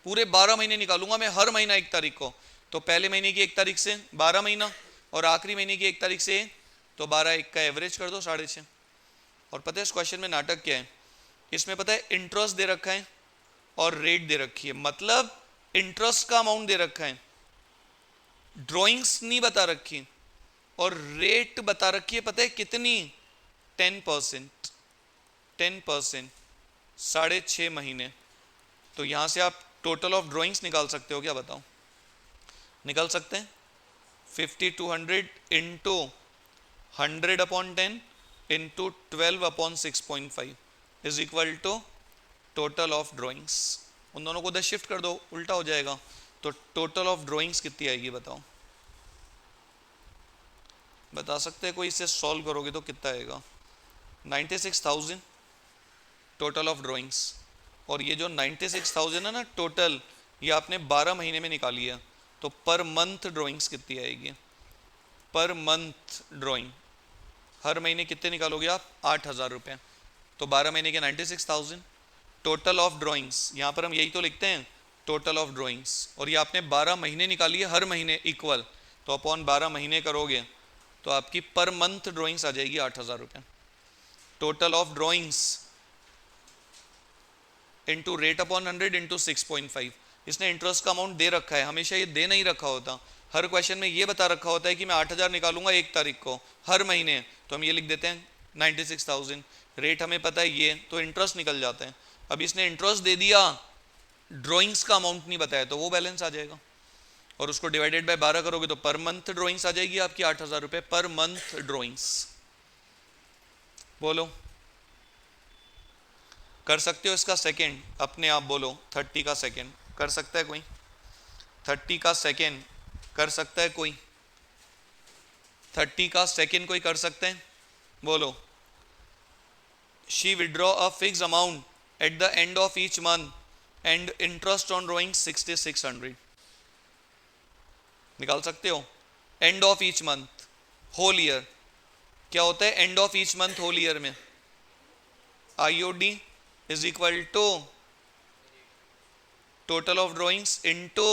Speaker 1: पूरे 12 महीने निकालूंगा मैं, हर महीना 1 तारीख को, तो पहले महीने की 1 तारीख से 12 महीना, और आखिरी महीने की 1 तारीख से, तो 12 का एवरेज कर दो 6.5। और पता है इस क्वेश्चन में नाटक क्या है, इसमें पता है इंटरेस्ट दे रखा है और रेट दे रखी है, मतलब इंटरेस्ट का अमाउंट दे रखा है, ड्रॉइंग्स नहीं बता रखी, और रेट बता रखी है, पता है कितनी, 10%, 10%, 6.5 महीने। तो यहां से आप टोटल ऑफ ड्रॉइंग्स निकाल सकते हो क्या, बताओ? निकाल सकते हैं। 5200 into 100 upon 10 into 12 upon 6.5 is equal to total of drawings. उन दोनों को उधर शिफ्ट कर दो, उल्टा हो जाएगा, तो टोटल ऑफ ड्रॉइंग्स कितनी आएगी बताओ? बता सकते हैं कोई? इसे सॉल्व करोगे तो कितना आएगा? 96,000 टोटल ऑफ ड्रॉइंग्स। और ये जो 96,000 है ना टोटल, ये आपने 12 महीने में निकाली है, तो पर मंथ ड्रॉइंग्स कितनी आएगी? पर मंथ ड्रॉइंग हर महीने कितने निकालोगे आप? 8,000 रुपये। तो 12 महीने के 96,000 टोटल ऑफ ड्रॉइंग्स, यहाँ पर हम यही तो लिखते हैं टोटल ऑफ ड्रॉइंग्स, और ये आपने 12 महीने निकाली है, हर महीने इक्वल, तो अपॉन 12 महीने करोगे तो आपकी पर मंथ ड्रॉइंग्स आ जाएगी 8,000 रुपये। Total of drawings into rate upon 100 into 6.5। इसने इंटरेस्ट का अमाउंट दे रखा है, हमेशा ये दे नहीं रखा होता, हर क्वेश्चन में ये बता रखा होता है कि मैं 8,000 निकालूंगा 1 तारीख को हर महीने, तो हम ये लिख देते हैं 96,000, रेट हमें पता है ये, तो इंटरेस्ट निकल जाते हैं। अब इसने इंटरेस्ट दे दिया, ड्रॉइंग्स का अमाउंट नहीं बताया, तो वो बैलेंस आ जाएगा, और उसको डिवाइडेड बाय 12 करोगे तो पर मंथ ड्रॉइंग्स आ जाएगी आपकी 8,000 रुपये पर मंथ ड्रॉइंग्स। बोलो, कर सकते हो इसका सेकेंड अपने आप? बोलो 30 का सेकेंड कर सकता है कोई? 30 का सेकेंड कर सकता है कोई? 30 का सेकेंड कोई कर सकते हैं? बोलो। She withdraw a fix amount at the end of each month and interest on drawing 6600। निकाल सकते हो? End of each month whole year क्या होता है? End of each month whole year में IOD is equal to total of drawings into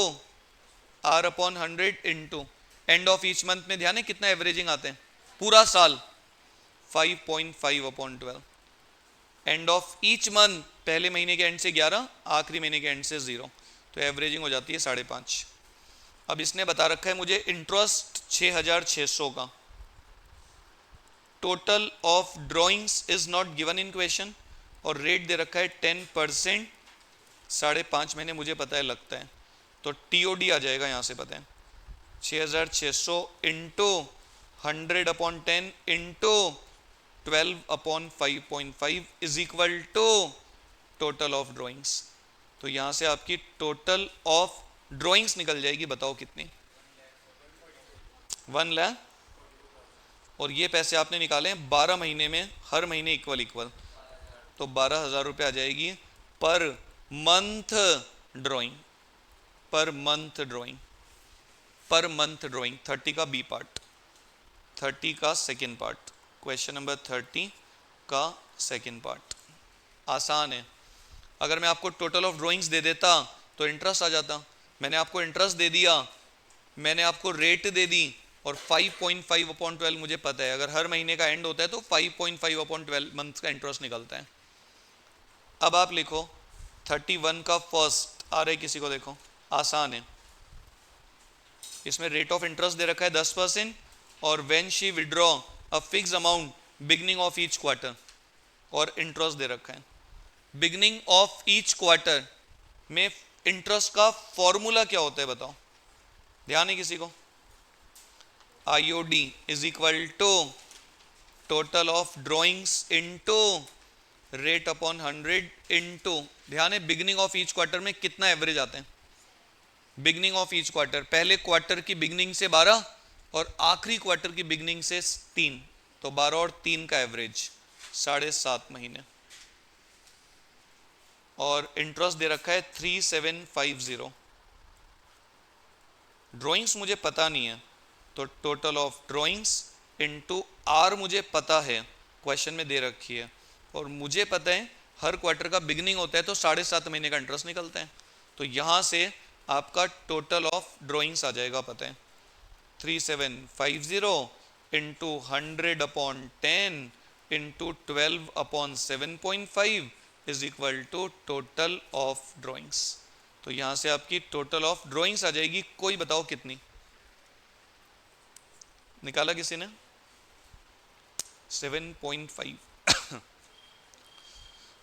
Speaker 1: R upon 100 into end of each month में ध्यान है कितना एवरेजिंग आते हैं पूरा साल, 5.5 upon 12। And of each month पहले महीने के एंड से 11, आखिरी महीने के एंड से 0, तो एवरेजिंग हो जाती है 5.5। अब इसने बता रखा है मुझे इंटरेस्ट 6,600 का, total of drawings is not given in question, और रेट दे रखा है 10%, 5.5 महीने मुझे पता है लगता है, तो TOD आ जाएगा यहाँ से, पता है 6,600 into 100 upon 10 into 12/5.5 is equal to total of drawings. तो यहां से आपकी टोटल ऑफ ड्राइंग्स निकल जाएगी, बताओ कितनी? 1 लाख। और ये पैसे आपने निकाले हैं 12 महीने में, हर महीने इक्वल इक्वल, तो 12,000 रुपये आ जाएगी per month drawing. Per month drawing, per month drawing. 30 का बी पार्ट, 30 का सेकेंड पार्ट, क्वेश्चन नंबर 30 का सेकेंड पार्ट। आसान है। अगर मैं आपको टोटल ऑफ ड्राइंग्स दे देता तो इंटरेस्ट आ जाता। मैंने आपको इंटरेस्ट दे दिया, मैंने आपको रेट दे दी, और 5.5/12 मुझे पता है, अगर हर महीने का एंड होता है तो 5.5/12 मंथ का इंटरेस्ट निकलता है। अब आप लिखो 31 का फर्स्ट आ रहा है किसी को? देखो आसान है, इसमें रेट ऑफ इंटरेस्ट दे रखा है 10%, और when she withdraw a fix amount beginning of each quarter, और इंटरेस्ट दे रखा है। बिगनिंग ऑफ ईच क्वार्टर में इंटरेस्ट का फॉर्मूला क्या होता है बताओ? ध्यान है किसी को? IOD is equal to total of drawings into rate upon 100 into, ध्यान है बिगनिंग ऑफ ईच क्वार्टर में कितना एवरेज आते हैं? बिगनिंग ऑफ ईच क्वार्टर, पहले क्वार्टर की बिगनिंग से 12 और आखिरी क्वार्टर की बिगनिंग से 3, तो 12 और 3 का एवरेज 7.5 महीने। और इंटरेस्ट दे रखा है 3750। ड्राइंग्स मुझे पता नहीं है, तो total of drawings into R मुझे पता है, क्वेश्चन में दे रखी है, और मुझे पता है हर क्वार्टर का बिगनिंग होता है तो 7.5 महीने का इंटरेस्ट निकलता है। तो यहाँ से आपका टोटल ऑफ ड्राइंग्स आ जाएगा, पता है 3750 into 100/10 into 12/7.5 is equal to total of drawings. तो यहाँ से आपकी टोटल ऑफ ड्राइंग्स आ जाएगी, कोई बताओ कितनी? निकाला किसी ने? 7.5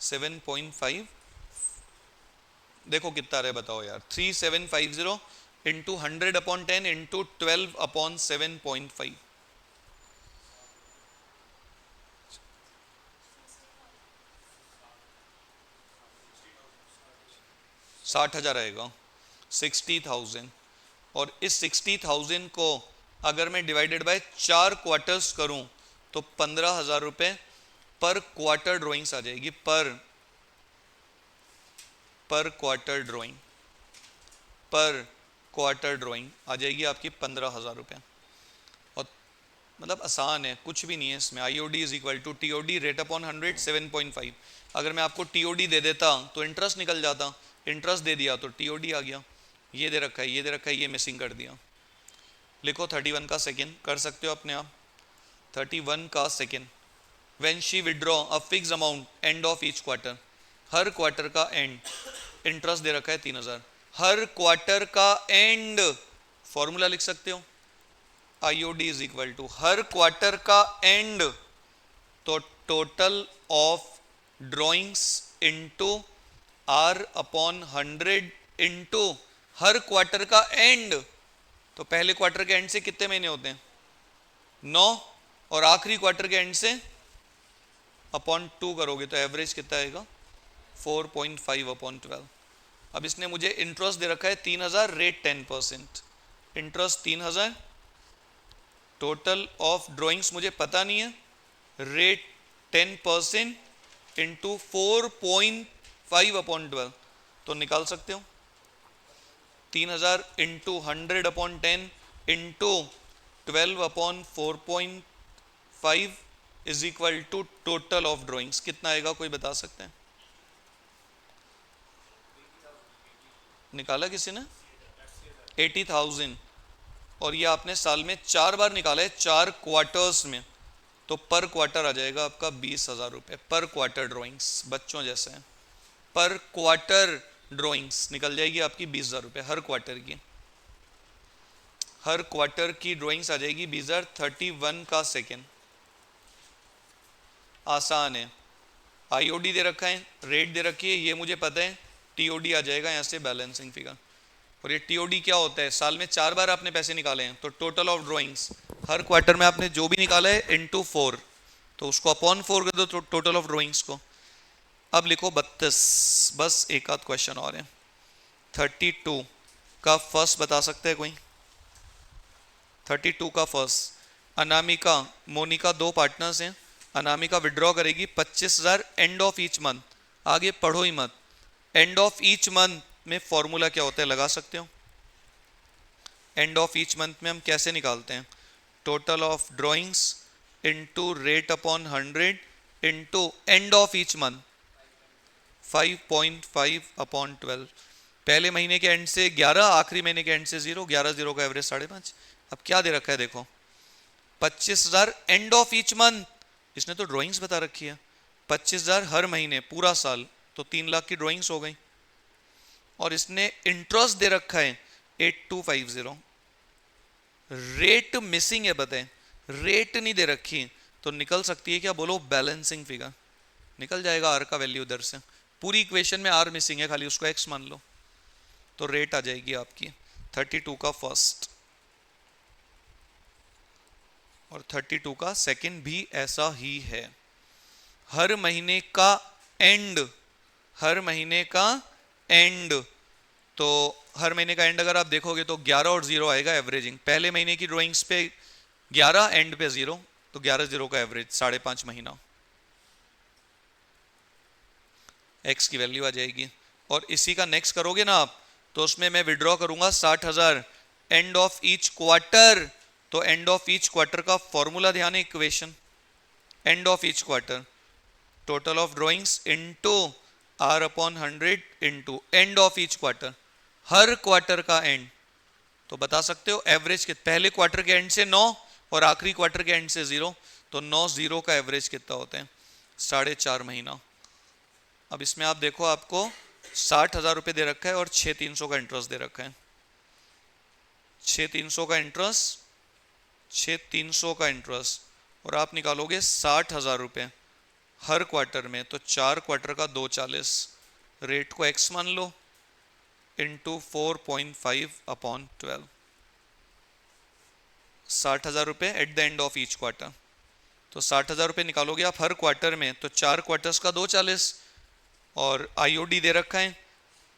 Speaker 1: 7.5 देखो कितना रहा है बताओ यार? 3750 इंटू 100/10 इंटू 12/7.5, 60,000 आएगा, 60,000। और इस 60,000 को अगर मैं डिवाइडेड बाय 4 क्वार्टर्स करूं तो 15,000 रुपये पर क्वार्टर ड्राइंग्स आ जाएगी। पर क्वार्टर ड्राइंग, पर क्वार्टर ड्राइंग आ जाएगी आपकी 15,000 रुपये। और मतलब आसान है, कुछ भी नहीं है इसमें। IOD is equal to TOD rate upon 100 7.5। अगर मैं आपको TOD दे देता तो इंटरेस्ट निकल जाता, इंटरेस्ट दे दिया तो TOD आ गया। ये दे रखा है, ये दे रखा है, ये मिसिंग कर दिया। लिखो 31 का सेकेंड, कर सकते हो अपने आप। 31 का second, when she withdraw a fix amount end of each quarter, हर क्वार्टर का एंड, इंटरेस्ट दे रखा है 3,000, हर क्वार्टर का एंड, फॉर्मूला लिख सकते हो IOD इज इक्वल टू हर क्वार्टर का एंड, तो total of drawings into R/100 into हर क्वार्टर का एंड। तो पहले क्वार्टर के एंड से कितने महीने होते हैं? 9, और आखिरी क्वार्टर के एंड से अपॉन 2 करोगे तो एवरेज कितना आएगा? 4.5/12। अब इसने मुझे इंटरेस्ट दे रखा है 3,000, rate 10%, interest 3,000, total of drawings मुझे पता नहीं है, रेट 10% इंटू 4.5/12, तो निकाल सकते हो 3,000 into 100/10 into 12/4.5 is equal to total of drawings. कितना आएगा, कोई बता सकते हैं? निकाला किसी ने? 80,000। और ये आपने साल में 4 बार निकाला है, 4 क्वार्टर्स में, तो पर क्वार्टर आ जाएगा आपका 20,000 रुपये पर क्वार्टर। ड्राइंग्स बच्चों जैसे हैं, पर क्वार्टर ड्राइंग्स निकल जाएगी आपकी 20,000 रुपये हर क्वार्टर की। हर क्वार्टर की ड्राइंग्स आ जाएगी 20,000। 31 का सेकेंड, आसान है। IOD दे रखा है, रेट दे रखी है, ये मुझे पता है, TOD आ जाएगा यहाँ से बैलेंसिंग फिगर। और ये TOD क्या होता है? साल में 4 बार आपने पैसे निकाले हैं, तो total of drawings her quarter में आपने जो भी निकाला है इंटू 4, तो उसको अपॉन 4 कर दो टोटल ऑफ ड्रॉइंग्स को। अब लिखो 32, बस एक आध क्वेश्चन और है। 32 का फर्स्ट बता सकते हैं कोई? 32 का फर्स्ट, अनामिका मोनिका दो पार्टनर्स हैं। अनामिका विड्रॉ करेगी 25,000 एंड ऑफ ईच मंथ। आगे पढ़ो ही मत। एंड ऑफ ईच मंथ में फॉर्मूला क्या होता है, लगा सकते हो? एंड ऑफ ईच मंथ में हम कैसे निकालते हैं? Total of drawings into rate upon 100 into end of each month 5.5 upon 12। पहले महीने के एंड से 11, आखिरी महीने के एंड से 0, 11 0 का एवरेज 5.5। अब क्या दे रखा है देखो, 25,000 एंड ऑफ ईच मंथ, इसने तो ड्राइंग्स बता रखी है। 25,000 हर महीने पूरा साल, तो 3 लाख की ड्राइंग्स हो गई। और इसने इंटरेस्ट दे रखा है 8250। रेट मिसिंग है, बताएं, रेट नहीं दे रखी, तो निकल सकती है क्या? बोलो बैलेंसिंग फिगर निकल जाएगा। आर का वैल्यू उधर से, पूरी इक्वेशन में आर मिसिंग है, खाली उसको एक्स मान लो, तो रेट आ जाएगी आपकी 32 का फर्स्ट। और 32 का सेकंड भी ऐसा ही है। हर महीने का एंड, हर महीने का एंड, तो हर महीने का एंड अगर आप देखोगे तो 11 और 0 आएगा एवरेजिंग। पहले महीने की ड्राइंग्स पे 11, एंड पे 0, तो 11 0 का एवरेज 5.5 महीना, एक्स की वैल्यू आ जाएगी। और इसी का नेक्स्ट करोगे ना आप, तो उसमें मैं विड्रॉ करूंगा 60,000 एंड ऑफ ईच क्वार्टर। तो एंड ऑफ ईच क्वार्टर का फॉर्मूला ध्यान है, equation end of each quarter, total of drawings into R upon 100 into end of each quarter, हर क्वार्टर का एंड। तो बता सकते हो एवरेज के पहले क्वार्टर के एंड से 9 और आखिरी क्वार्टर के एंड से 0, तो 9 0 का एवरेज कितना होते हैं? 4.5 महीना। अब इसमें आप देखो, आपको 60,000 रुपये दे रखा है और 6,300 का इंटरेस्ट दे रखा है। 6,300 का इंटरेस्ट, 6,300 का इंटरेस्ट, और आप निकालोगे 60,000 रुपये हर क्वार्टर में, तो 4 क्वार्टर का 240, रेट को एक्स मान लो, इंटू 4.5 अपॉन 12, 60,000 रुपये eight the end of each quarter. तो 60,000 रुपये निकालोगे आप हर क्वार्टर में, तो 4 क्वार्टर्स का 240, और आईओडी दे रखा है,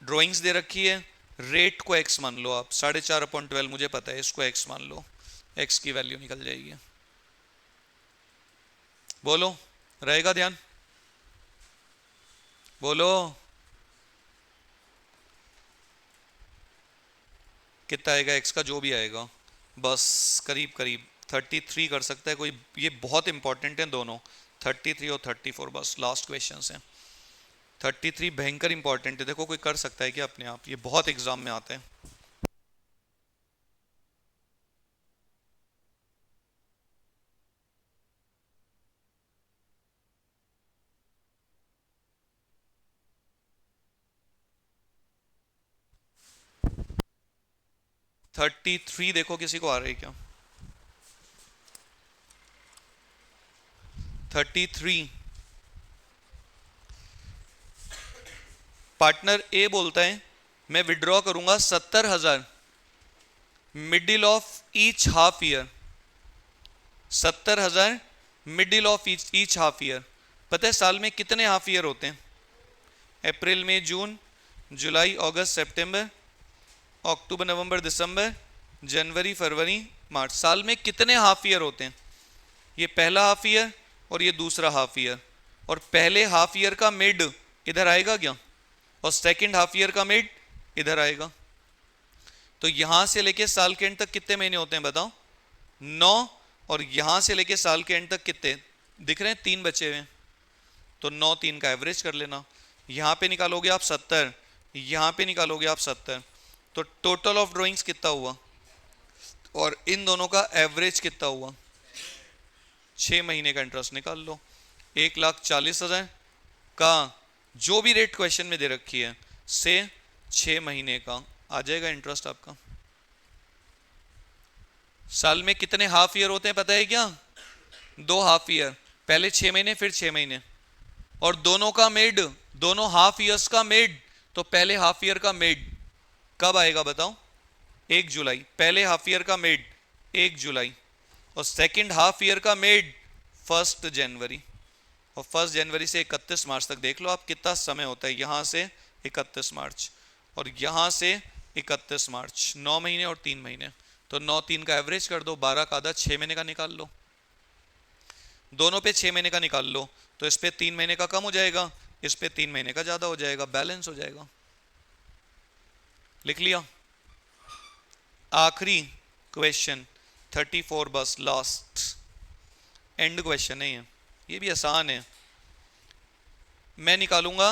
Speaker 1: ड्राइंग्स दे रखी है, रेट को एक्स मान लो आप, 4.5 अपॉन 12 मुझे पता है, इसको एक्स मान लो, एक्स की वैल्यू निकल जाएगी। बोलो, रहेगा ध्यान? बोलो कितना आएगा एक्स का, जो भी आएगा, बस करीब करीब 33 कर सकता है कोई। ये बहुत इंपॉर्टेंट है दोनों, 33 और 34, बस लास्ट क्वेश्चन है। 33 भयंकर इंपॉर्टेंट है, देखो कोई कर सकता है क्या अपने आप? ये बहुत एग्जाम में आते हैं। थर्टी थ्री देखो किसी को आ रही है क्या? 33, पार्टनर ए बोलता है मैं विड्रॉ करूंगा 70,000 middle of each half year. 70,000 middle of each half year. पता है साल में कितने हाफ ईयर होते हैं? अप्रैल मई जून जुलाई अगस्त सितंबर अक्टूबर नवंबर दिसंबर जनवरी फरवरी मार्च। साल में कितने हाफ ईयर होते हैं? ये पहला हाफ ईयर और ये दूसरा हाफ ईयर, और पहले हाफ ईयर का मिड इधर आएगा क्या, और सेकंड हाफ ईयर का मिड इधर आएगा। तो यहां से लेके साल के एंड तक कितने महीने होते हैं बताओ? 9, और यहां से लेके साल के एंड तक कितने दिख रहे हैं? 3 बचे हुए हैं, तो 9 3 का एवरेज कर लेना। यहां पे निकालोगे आप 70, यहां पे निकालोगे आप 70, तो टोटल ऑफ ड्राइंग्स कितना हुआ, और इन दोनों का एवरेज कितना हुआ? 6 महीने का इंटरेस्ट निकाल लो। 1,40,000 का जो भी रेट क्वेश्चन में दे रखी है से 6 महीने का आ जाएगा इंटरेस्ट आपका। साल में कितने हाफ ईयर होते हैं पता है क्या? 2 हाफ ईयर, पहले 6 महीने फिर 6 महीने, और दोनों का मिड, दोनों हाफ ईयर्स का मिड, तो पहले हाफ ईयर का मिड कब आएगा बताओ? 1 जुलाई। पहले हाफ ईयर का मिड 1 जुलाई, और सेकंड हाफ ईयर का मिड 1 जनवरी, और 1 जनवरी से 31 मार्च तक देख लो आप कितना समय होता है। यहाँ से 31 मार्च और यहाँ से 31 मार्च, 9 महीने और 3 महीने, तो 9 3 का एवरेज कर दो, 12 का आधा 6 महीने का निकाल लो, दोनों पे 6 महीने का निकाल लो, तो इस पे 3 महीने का कम हो जाएगा, इस पे 3 महीने का ज्यादा हो जाएगा, बैलेंस हो जाएगा। लिख लिया। आखिरी क्वेश्चन 34 बस लास्ट, एंड क्वेश्चन है ये भी आसान है। मैं निकालूंगा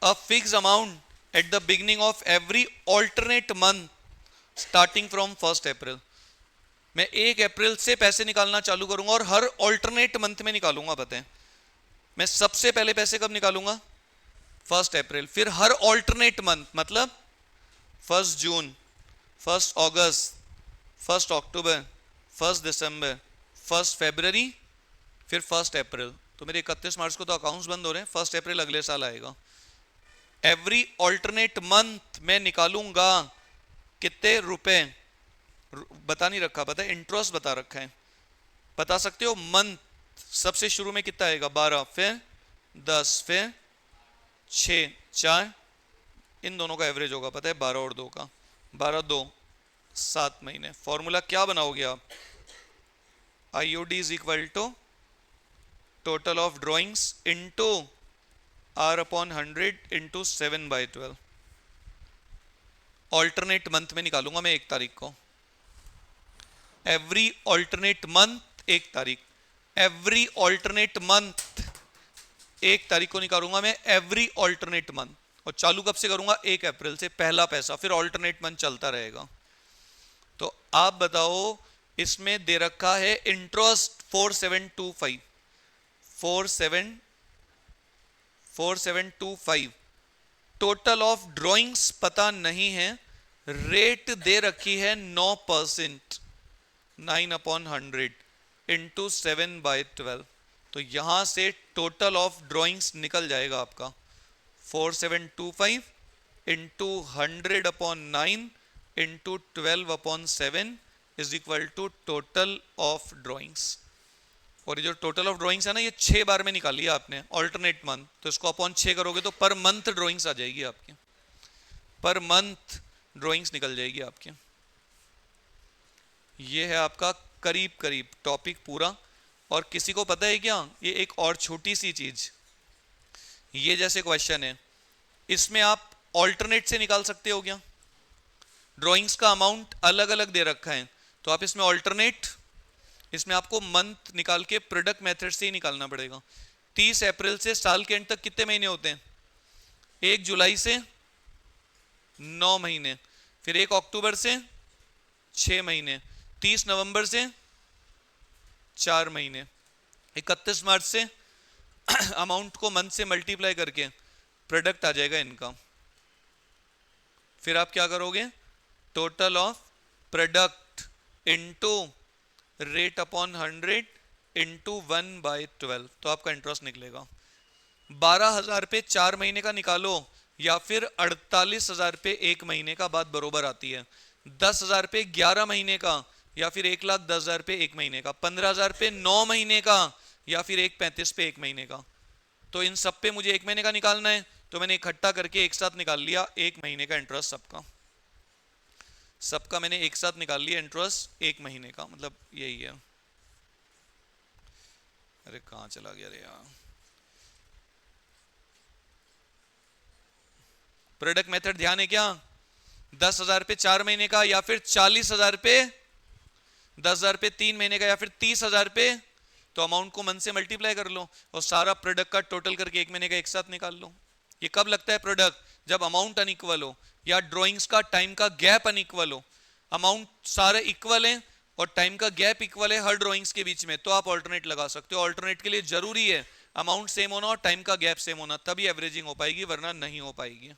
Speaker 1: अ fix amount at the beginning of every alternate month starting from 1 अप्रैल। मैं 1 अप्रैल से पैसे निकालना चालू करूंगा और हर ऑल्टरनेट मंथ में निकालूंगा। बताएं, मैं सबसे पहले पैसे कब निकालूंगा? 1 अप्रैल। फिर हर ऑल्टरनेट मंथ मतलब 1 जून, 1 अगस्त, 1 अक्टूबर, 1 दिसंबर, 1 फरवरी, फिर 1 अप्रैल। तो मेरे 31 मार्च को तो अकाउंट्स बंद हो रहे हैं, 1 अप्रैल अगले साल आएगा। एवरी ऑल्टरनेट मंथ में निकालूंगा कितने रुपए, बता नहीं रखा, पता है इंटरेस्ट बता रखा है, बता सकते हो। मंथ सबसे शुरू में कितना आएगा? 12, फिर 10, फिर 6, 4, इन दोनों का एवरेज होगा, पता है 12 और 2 का, 12 2 7 महीने। फॉर्मूला क्या बनाओगे आप? IOD is equal to total of drawings into R upon 100 into 7/12। Alternate month में निकालूंगा मैं 1 तारीख को, एवरी ऑल्टरनेट मंथ 1 तारीख, एवरी ऑल्टरनेट मंथ 1 तारीख को निकालूंगा मैं एवरी ऑल्टरनेट मंथ। और चालू कब से करूंगा? 1 अप्रैल से, पहला पैसा, फिर ऑल्टरनेट मंथ चलता रहेगा। तो आप बताओ, इसमें दे रखा है इंटरेस्ट 4725, 4725, टोटल ऑफ ड्रॉइंग्स पता नहीं है, रेट दे रखी है 9%, 9/100 इंटू 7/12। तो यहां से टोटल ऑफ ड्रॉइंग्स निकल जाएगा आपका 4725 into 100/9 into 12/7 is equal to total of drawings. और ये जो टोटल ऑफ ड्रॉइंग्स है ना, ये 6 बार में निकाल लिया आपने ऑल्टरनेट मंथ, तो इसको अपॉन 6 करोगे तो पर मंथ ड्रॉइंग्स आ जाएगी आपकी, पर मंथ ड्रॉइंग्स निकल जाएगी आपकी। ये है आपका करीब करीब टॉपिक पूरा। और किसी को पता है क्या, ये एक और छोटी सी चीज, ये जैसे क्वेश्चन है, इसमें आप ऑल्टरनेट से निकाल सकते हो क्या? ड्रॉइंग्स का अमाउंट अलग अलग दे रखा है, तो आप इसमें ऑल्टरनेट, इसमें आपको मंथ निकाल के प्रोडक्ट मेथड से ही निकालना पड़ेगा। 30 अप्रैल से साल के एंड तक कितने महीने होते हैं? 1 जुलाई से 9 महीने, फिर 1 अक्टूबर से 6 महीने, 30 नवंबर से 4 महीने, 31 मार्च से अमाउंट को मंथ से मल्टीप्लाई करके प्रोडक्ट आ जाएगा इनका। फिर आप क्या करोगे? Total of product into rate upon 100 into 1/12, तो आपका इंटरेस्ट निकलेगा। 12,000 रुपये 4 महीने का निकालो या फिर 48,000 रुपये 1 महीने का, बात बरोबर आती है। 10,000 रुपये 11 महीने का या फिर 1,10,000 रुपये 1 महीने का, 15,000 रुपये 9 महीने का या फिर 1,35 पे 1 महीने का। तो इन सब पे मुझे 1 महीने का निकालना है, तो मैंने इकट्ठा करके एक साथ निकाल लिया 1 महीने का इंटरेस्ट सबका मैंने एक साथ निकाल लिया इंटरेस्ट 1 महीने का, मतलब यही है। अरे कहां चला गया रे यार। प्रोडक्ट मेथड ध्यान है क्या? 10,000 रुपये 4 महीने का या फिर 40,000 रुपये 10,000 रुपये 3 महीने का या फिर 30,000 रुपये, तो अमाउंट को मन से मल्टीप्लाई कर लो और सारा प्रोडक्ट का टोटल करके 1 महीने का एक साथ निकाल लो। ये कब लगता है प्रोडक्ट? जब अमाउंट अनइक्वल हो या ड्रॉइंग्स का टाइम का गैप अनइक्वल हो। अमाउंट सारे इक्वल हैं और टाइम का गैप इक्वल है हर ड्रॉइंग्स के बीच में, तो आप ऑल्टरनेट लगा सकते हो। ऑल्टरनेट के लिए जरूरी है अमाउंट सेम होना और टाइम का गैप सेम होना, तभी एवरेजिंग हो पाएगी, वरना नहीं हो पाएगी।